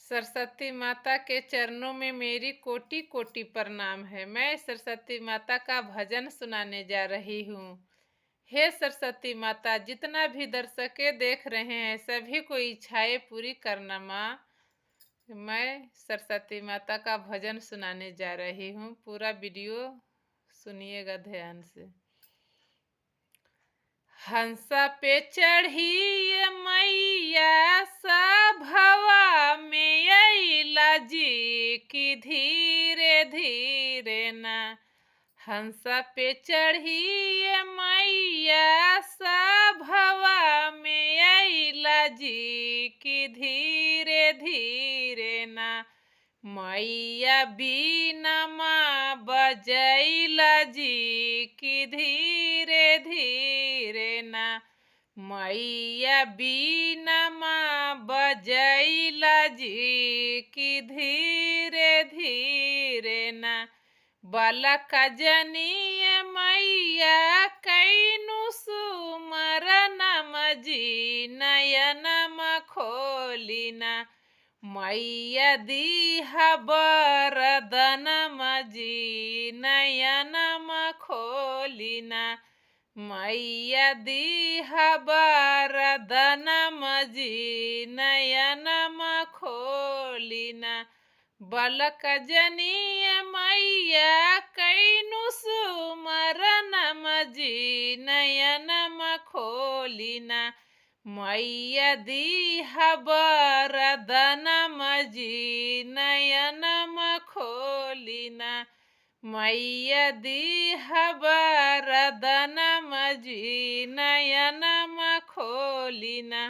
सरस्वती माता के चरणों में मेरी कोटि कोटि प्रणाम है। मैं सरस्वती माता का भजन सुनाने जा रही हूँ। हे सरस्वती माता, जितना भी दर्शके देख रहे हैं सभी को इच्छाएं पूरी करना माँ। मैं सरस्वती माता का भजन सुनाने जा रही हूँ। पूरा वीडियो सुनिएगा ध्यान से। हंसा पे चढ़ी ये मैया सभवा में अइला जी की धीरे धीरे ना। हंसा पे चढ़ी ये मैया सभवा में अइला जी की धीरे धीरे ना। मैया बीना माँ बजैला जी की धीरे धीरे ना। मैया बीना माँ बजैला जी की धीरे धीरे ना। बालक जनिए मैया कैनु सुमरनम जी नयनम खोलिना। मैया दीहा बरदनम जी नयनम खोलिना। मैया दीहा बरदनम जी नयनम खोलिना। बालक जनिय मैया कैनु सुमरनम जी नयनम खोलिना। मैया दीहा बरदनम जी नयनम खोलिना। मैया दीहा बरदनम जी नयनम खोलिना।